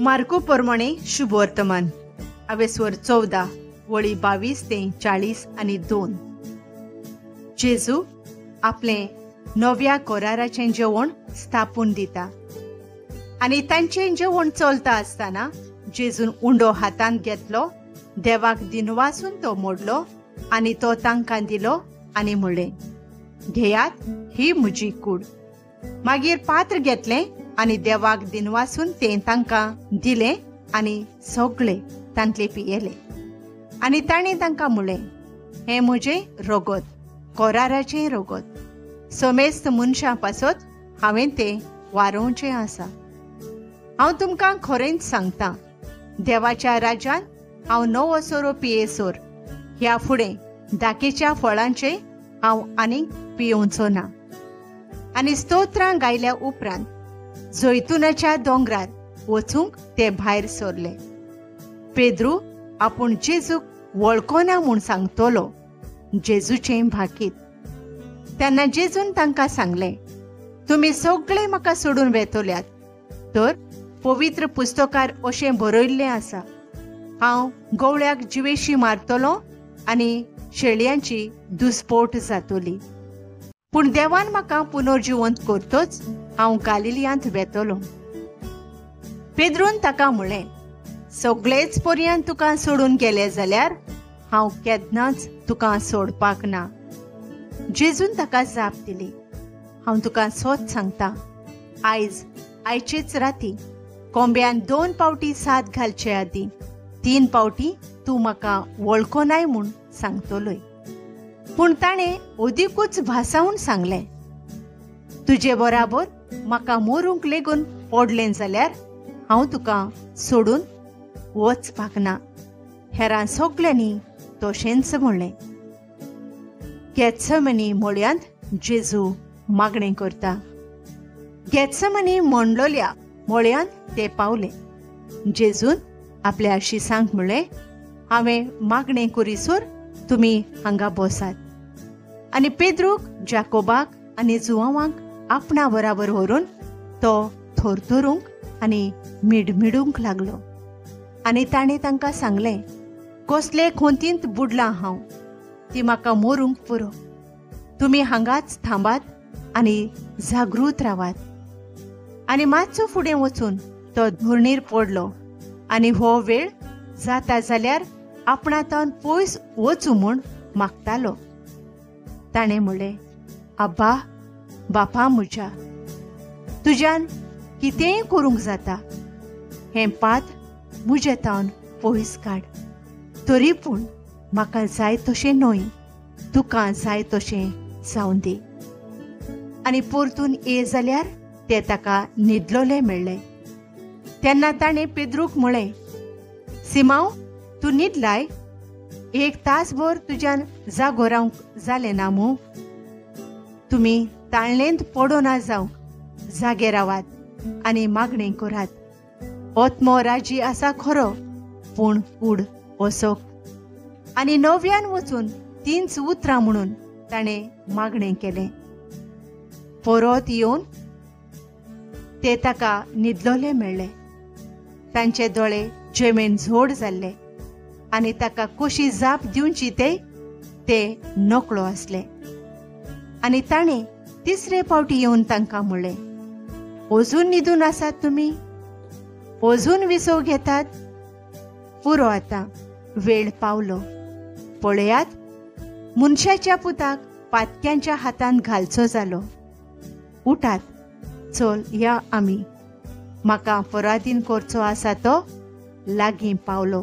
Marco प्रमाणे शुभ वर्तमान अवेस्वर 14 वळी 22 ते 40 आणि 2. जेजू आपले नव्या कोराराचे जेवण स्थापून दिता आणि तांचे जेवण चलता असताना जेजून उंडो हातान घेतलो, देवाक दिनवासून तो मोडलो आणि तो तांकां दिलो आणि म्हणले, घेयात, ही म्हजी कूड. मागीर पात्र घेतले आणि देवाक दिनवासून ते तांकां दिले आणि सगळे तांतले पियेले. आणि ताणें तांकां म्हणलें, हे म्हजे रोगोत, कोराराचें रोगोत. समेस्त मनशां पासत हांवें तें वारोवचें आसा. हांव तुमकां खरेंच सांगतां, देवाच्या राज्यान हांव नवो सोरो पियेसोर ह्या फुडें दाकेच्या फळांचे हांव आनीक पियोवचो ना. आनी स्तोत्रां गायल्या उपरांत जैतुनाच्या दोंगरार वचूंक ते भायर सरले. पेद्रू आपूण जेजूक वळखना म्हूण सांगतलो जेजूचें भाकीत. तेन्ना जेजून तांकां सांगलें, तुमी सगळे म्हाका सोडून वेतल्यात, तर पवित्र पुस्तकार अशें बरयल्लें आसा, हांव गवळ्याक जिवेशी मारतलों आनी शेळयांची दुस्पोट जातली. पूण देवान म्हाका पुनर्जिवंत करतोच हांव गालिलियांत वेतलों. पेद्रून ताका म्हणलें, सगळेच पर्यंत तुका सोडून गेले जाल्यार हांव केन्नाच तुका सोडपाक ना. जेजून ताका जाप दिली, हांव तुका सोत सांगता, आयचेच राती कोंब्यान 2 पावटी साद घालचे आदीं 3 पावटी तूं म्हाका वळखोनाय म्हूण सांगतलोय. पूण ताणें ओदीकूच भासावून सांगलें, तुजे बराबर म्हाका मोरूंक लेगून पडलें जाल्यार हांव तुका सोडून वचपाक ना. हेरां सगळ्यांनी तशेंच म्हणलें. गेत्सेमनी मळ्यांत जेजू मागणें करता. गेत्सेमनी म्हणलोल्या मळ्यांत ते पावले. जेजून आपल्या शिसांक म्हणलें, हांवें मागणें करीसोर तुमी हांगा बसात. आनी पेद्रूक, जाकोबाक आनी जुवांवाक आपणा बराबर व्हरून तो थरथरूंक आनी मिडमिडूंक लागलो. आनी ताणें तांकां सांगलें, कसले खोंतींत बुडलां हांव, ती म्हाका मोरूंक पुरो. तुमी हांगाच थांबात आनी जागृत रावात. आनी मातसो फुडें वचून तो धरणीर पडलो आनी हो वेळ जाता जाल्यार आपणातान पयस वचूं म्हूण मागतालो. ताणें म्हणलें, आब्बा, बापा म्हज्या, तुज्यान कितेंय करूंक जाता. हें पात म्हजे तावन पयस काड. तरी पूण म्हाका जाय तशें न्हय, तुका जाय तशें जावन दी. आनी परतून ये जाल्यार ते ताका न्हिदलोले मेळ्ळे. तेन्ना ताणें पेद्रूक म्हळें, सिमांव, तूं न्हिदलाय? 1 तासभर तुज्यान जागो रावंक जालें ना मूं? तुमी ताळणेंत पडो ना जावंक जागे रावात आनी मागणें करात. ओत्मो राजी आसा खरो, पूण कूड ओसोक. आनी नव्यान वचून 3 उतरां म्हणून ताणें मागणें केलें. परत येवन ते ताका न्हिदलोले मेळ्ळे. तांचे दोळे जेमेन झोड जाल्ले आनी ताका कशी जाप दिवची ते नकळो आसले. आनी ताणें 3रे फावटी येवन तांकां म्हणलें, अजून न्हिदून आसात तुमी? अजून विसव घेतात? पुरो आतां वेळ पावलो. पळयात, मनशाच्या पुताक पातक्यांच्या हातान घालचो जालो. उठात, चल या आमी. म्हाका पराधीन करचो आसा तो लागीं पावलो.